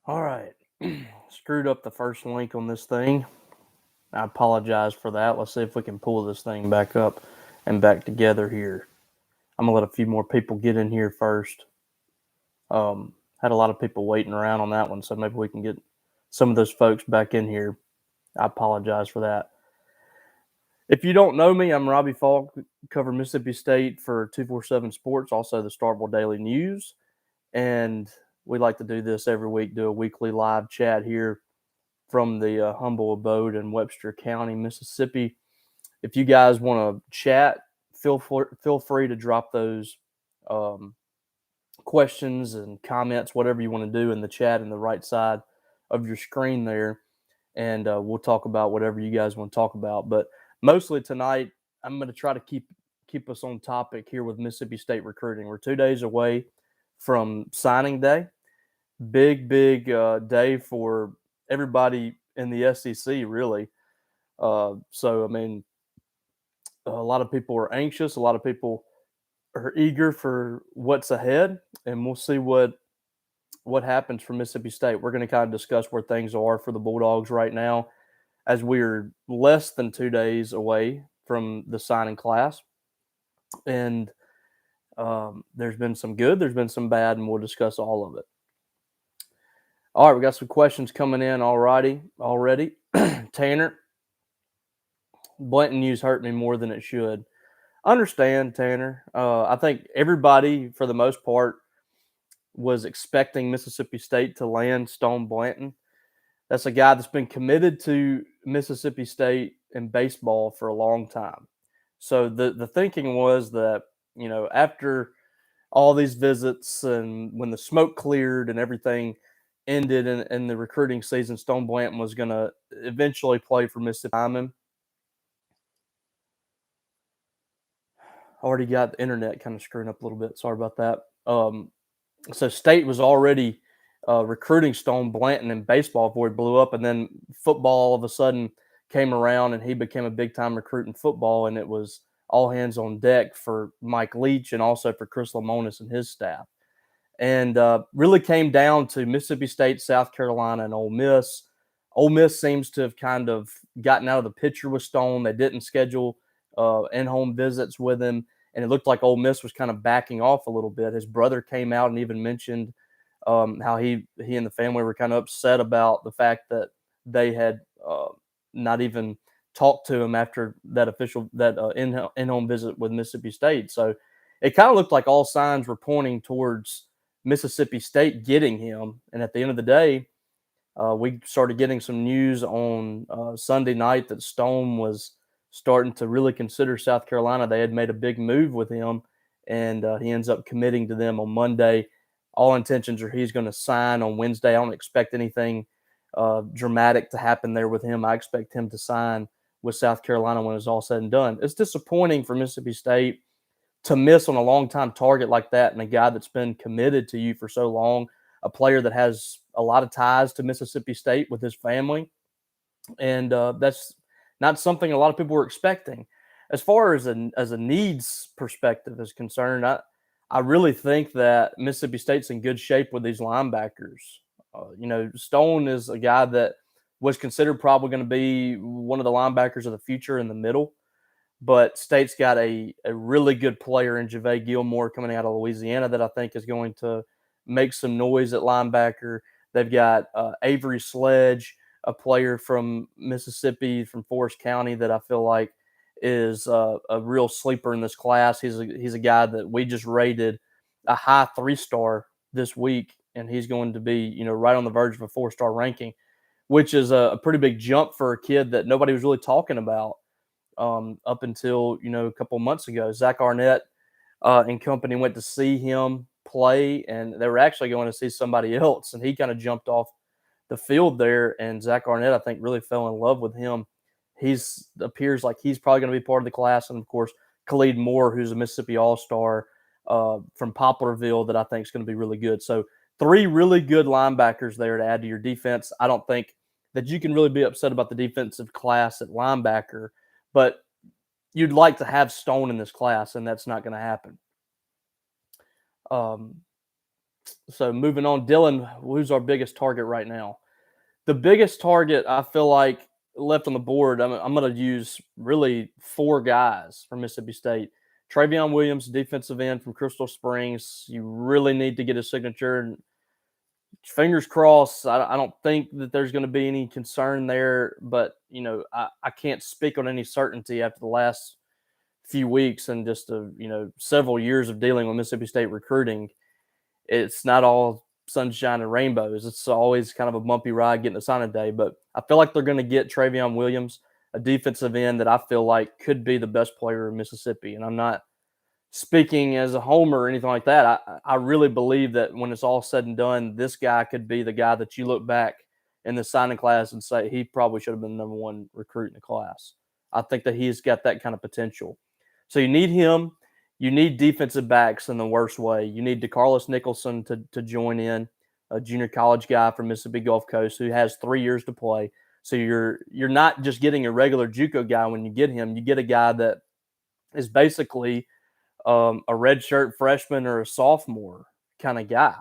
All right. Screwed up the first link on this thing. I apologize for that. Let's see if we can pull this thing back up and back together here. I'm going to let a few more people get in here first. Had a lot of people waiting around on that one, so maybe we can get some of those folks back in here. I apologize for that. If you don't know me, I'm Robbie Falk, cover Mississippi State for 247 Sports, also the Starkville Daily News. And we like to do this every week, do a weekly live chat here from the humble abode in Webster County, Mississippi. If you guys want to chat, feel free to drop those um, questions and comments, whatever you want to do in the chat in the right side of your screen there, and we'll talk about whatever you guys want to talk about. But mostly tonight, I'm going to try to keep us on topic here with Mississippi State recruiting. We're 2 days away from signing day. Big day for everybody in the SEC, really. So, I mean, a lot of people are anxious. A lot of people are eager for what's ahead, and we'll see what happens for Mississippi State. We're going to kind of discuss where things are for the Bulldogs right now, as we are less than 2 days away from the signing class, and there's been some good, there's been some bad, and we'll discuss all of it. All right, we got some questions coming in already. Tanner, Blanton news hurt me more than it should. Understand, Tanner. I think everybody, for the most part, was expecting Mississippi State to land Stone Blanton. That's a guy that's been committed to Mississippi State in baseball for a long time. So the thinking was that, after all these visits and when the smoke cleared and everything ended in the recruiting season, Stone Blanton was going to eventually play for Mississippi. Already got the internet kind of screwing up a little bit. Sorry about that. So State was already recruiting Stone Blanton in baseball before he blew up, and then football all of a sudden came around, and he became a big-time recruit in football, and it was all hands on deck for Mike Leach and also for Chris Lamonis and his staff. And really came down to Mississippi State, South Carolina, and Ole Miss. Ole Miss seems to have kind of gotten out of the picture with Stone. They didn't schedule in-home visits with him, and it looked like Ole Miss was kind of backing off a little bit. His brother came out and even mentioned how he and the family were kind of upset about the fact that they had not even talked to him after that in-home visit with Mississippi State. So it kind of looked like all signs were pointing towards Mississippi State getting him. And at the end of the day, we started getting some news on Sunday night that Stone was starting to really consider South Carolina. They had made a big move with him, and he ends up committing to them on Monday. All intentions are he's going to sign on Wednesday. I don't expect anything dramatic to happen there with him. I expect him to sign with South Carolina when it's all said and done. It's disappointing for Mississippi State to miss on a long-time target like that, and a guy that's been committed to you for so long, a player that has a lot of ties to Mississippi State with his family, and that's not something a lot of people were expecting. As far as a needs perspective is concerned, I really think that Mississippi State's in good shape with these linebackers. Stone is a guy that was considered probably going to be one of the linebackers of the future in the middle, but State's got a really good player in Javay Gilmore coming out of Louisiana that I think is going to make some noise at linebacker. They've got Avery Sledge, a player from Mississippi, from Forest County, that I feel like is a real sleeper in this class. He's a guy that we just rated a high 3-star this week, and he's going to be right on the verge of a 4-star ranking, which is a pretty big jump for a kid that nobody was really talking about up until a couple months ago. Zach Arnett and company went to see him play, and they were actually going to see somebody else, and he kind of jumped off the field there, and Zach Arnett, I think, really fell in love with him. He's appears like he's probably going to be part of the class, and of course, Khalid Moore, who's a Mississippi All-Star from Poplarville, that I think is going to be really good. So 3 really good linebackers there to add to your defense. I don't think that you can really be upset about the defensive class at linebacker, but you'd like to have Stone in this class, and that's not going to happen. So moving on, Dylan, who's our biggest target right now? The biggest target I feel like left on the board, I'm going to use really four guys from Mississippi State. Trayvon Williams, defensive end from Crystal Springs. You really need to get his signature. And fingers crossed, I don't think that there's going to be any concern there. But, I can't speak on any certainty after the last few weeks and just, several years of dealing with Mississippi State recruiting. It's not all sunshine and rainbows. It's always kind of a bumpy ride getting to signing day. But I feel like they're going to get Trayvon Williams, a defensive end that I feel like could be the best player in Mississippi. And I'm not speaking as a homer or anything like that. I really believe that when it's all said and done, this guy could be the guy that you look back in the signing class and say he probably should have been the number one recruit in the class. I think that he's got that kind of potential. So you need him. You need defensive backs in the worst way. You need DeCarlos Nicholson to join in, a junior college guy from Mississippi Gulf Coast who has 3 years to play. So you're not just getting a regular JUCO guy when you get him. You get a guy that is basically a redshirt freshman or a sophomore kind of guy.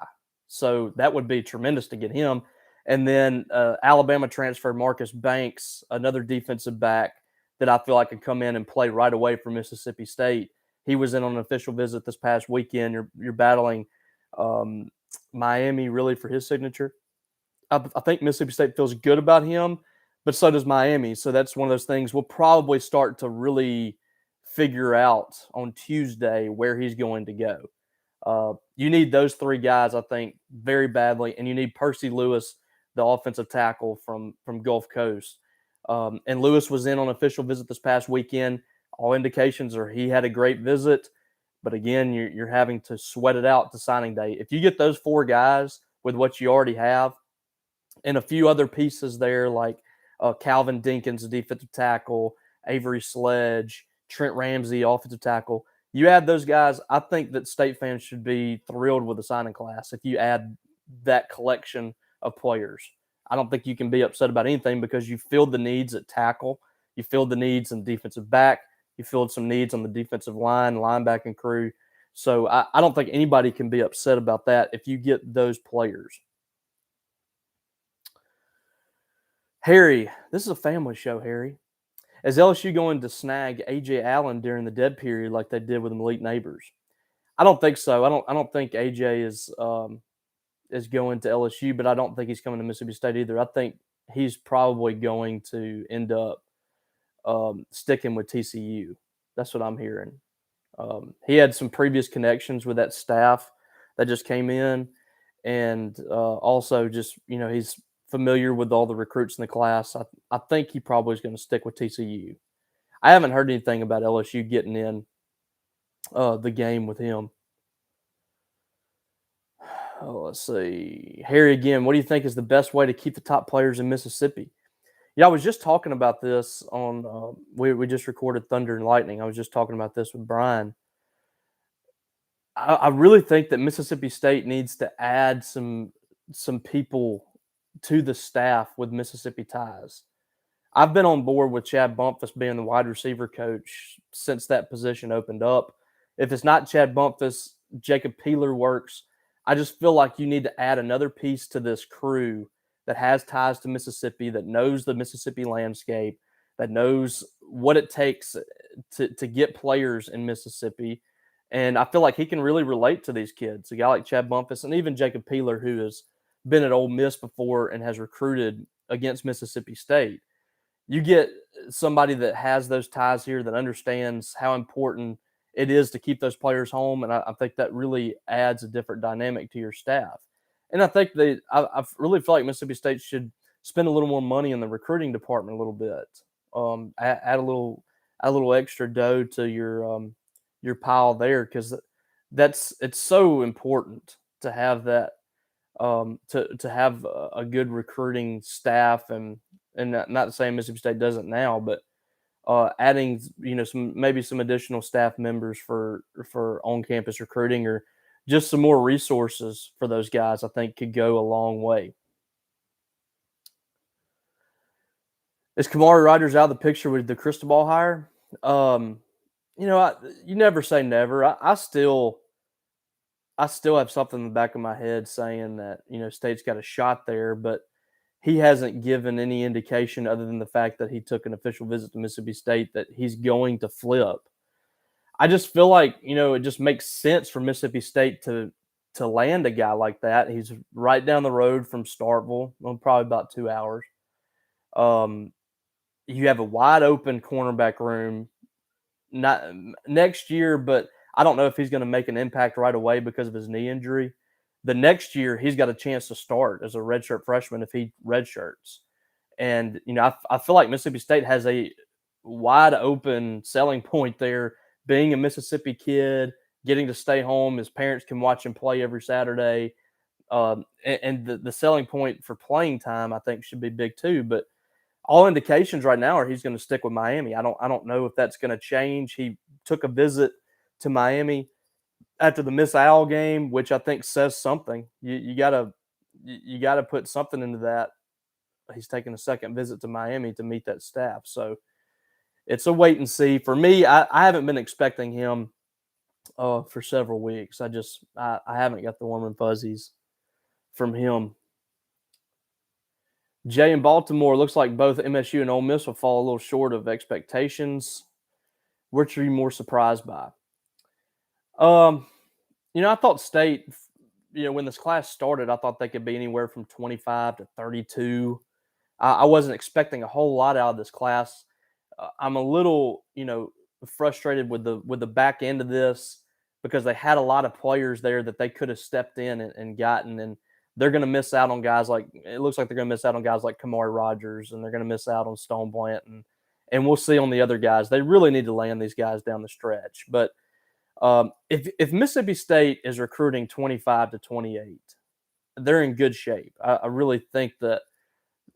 So that would be tremendous to get him. And then Alabama transfer Marcus Banks, another defensive back that I feel like could come in and play right away for Mississippi State. He was in on an official visit this past weekend. You're battling Miami really for his signature. I think Mississippi State feels good about him, but so does Miami. So that's one of those things we'll probably start to really figure out on Tuesday where he's going to go. You need those three guys, I think, very badly, and you need Percy Lewis, the offensive tackle from Gulf Coast. And Lewis was in on an official visit this past weekend. All indications are he had a great visit, but again, you're having to sweat it out to signing day. If you get those four guys with what you already have, and a few other pieces there like Calvin Dinkins, defensive tackle, Avery Sledge, Trent Ramsey, offensive tackle. You add those guys, I think that State fans should be thrilled with the signing class if you add that collection of players. I don't think you can be upset about anything because you filled the needs at tackle. You filled the needs in defensive back. You filled some needs on the defensive line, linebacking crew. So I don't think anybody can be upset about that if you get those players. Harry, this is a family show, Harry. Is LSU going to snag A.J. Allen during the dead period like they did with Malik Neighbors? I don't think so. I don't think A.J. is going to LSU, but I don't think he's coming to Mississippi State either. I think he's probably going to end up sticking with TCU. That's what I'm hearing. He had some previous connections with that staff that just came in, and also just he's familiar with all the recruits in the class. I think he probably is going to stick with TCU. I haven't heard anything about LSU getting in the game with him. Let's see. Harry again, what do you think is the best way to keep the top players in Mississippi? Yeah, I was just talking about this on we just recorded Thunder and Lightning. I was just talking about this with Brian. I really think that Mississippi State needs to add some people to the staff with Mississippi ties. I've been on board with Chad Bumpus being the wide receiver coach since that position opened up. If it's not Chad Bumpus, Jacob Peeler works. I just feel like you need to add another piece to this crew that has ties to Mississippi, that knows the Mississippi landscape, that knows what it takes to get players in Mississippi. And I feel like he can really relate to these kids, a guy like Chad Bumpus and even Jacob Peeler, who has been at Ole Miss before and has recruited against Mississippi State. You get somebody that has those ties here that understands how important it is to keep those players home, and I think that really adds a different dynamic to your staff. And I think I really feel like Mississippi State should spend a little more money in the recruiting department a little bit. Add a little extra dough to your pile there, because it's so important to have that. To have a good recruiting staff, and not saying Mississippi State doesn't now, but adding some additional staff members for on-campus recruiting, or just some more resources for those guys, I think could go a long way. Is Kemari Rogers out of the picture with the Cristobal hire? You never say never. I still I still have something in the back of my head saying that, State's got a shot there, but he hasn't given any indication other than the fact that he took an official visit to Mississippi State that he's going to flip. I just feel like, it just makes sense for Mississippi State to land a guy like that. He's right down the road from Starkville, well, probably about 2 hours. You have a wide open cornerback room, not next year, but I don't know if he's going to make an impact right away because of his knee injury. The next year, he's got a chance to start as a redshirt freshman if he redshirts. And, I feel like Mississippi State has a wide open selling point there, being a Mississippi kid, getting to stay home. His parents can watch him play every Saturday. And the selling point for playing time, I think, should be big too. But all indications right now are he's going to stick with Miami. I don't know if that's going to change. He took a visit to Miami after the Miss Owl game, which I think says something. You gotta put something into that. He's taking a second visit to Miami to meet that staff. So it's a wait and see. For me, I haven't been expecting him for several weeks. I haven't got the warm and fuzzies from him. Jay in Baltimore, looks like both MSU and Ole Miss will fall a little short of expectations. Which are you more surprised by? I thought State, when this class started, I thought they could be anywhere from 25 to 32. I wasn't expecting a whole lot out of this class. I'm a little, frustrated with the back end of this because they had a lot of players there that they could have stepped in and gotten, and they're going to miss out on guys like, it looks like they're going to miss out on guys like Kemari Rogers, and they're going to miss out on Stone Blanton, and we'll see on the other guys. They really need to land these guys down the stretch. But if Mississippi State is recruiting 25 to 28, they're in good shape. I really think that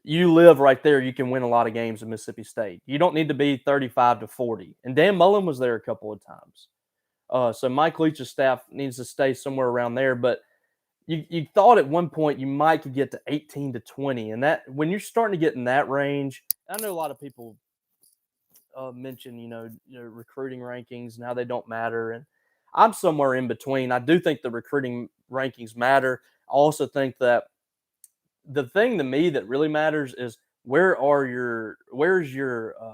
you live right there, you can win a lot of games at Mississippi State. You don't need to be 35 to 40. And Dan Mullen was there a couple of times. So Mike Leach's staff needs to stay somewhere around there. But you thought at one point you might could get to 18 to 20. And that when you're starting to get in that range, I know a lot of people mention, recruiting rankings and how they don't matter. And I'm somewhere in between. I do think the recruiting rankings matter. I also think that the thing to me that really matters is where's your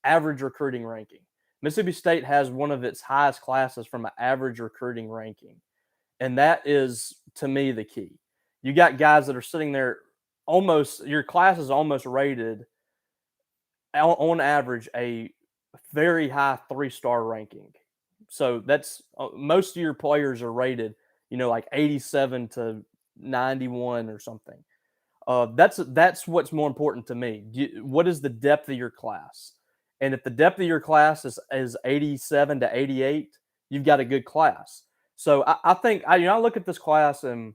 average recruiting ranking. Mississippi State has one of its highest classes from an average recruiting ranking. And that is, to me, the key. You got guys that are sitting there your class is almost rated on average a very high 3-star ranking. So that's most of your players are rated, like 87 to 91 or something. That's what's more important to me. What is the depth of your class? And if the depth of your class is 87 to 88, you've got a good class. So I think I look at this class and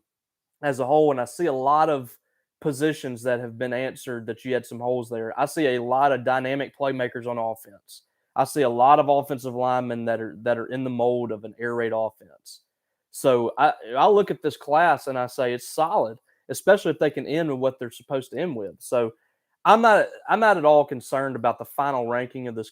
as a whole, and I see a lot of positions that have been answered that you had some holes there. I see a lot of dynamic playmakers on offense. I see a lot of offensive linemen that are in the mold of an air raid offense. So I look at this class and I say it's solid, especially if they can end with what they're supposed to end with. So I'm not at all concerned about the final ranking of this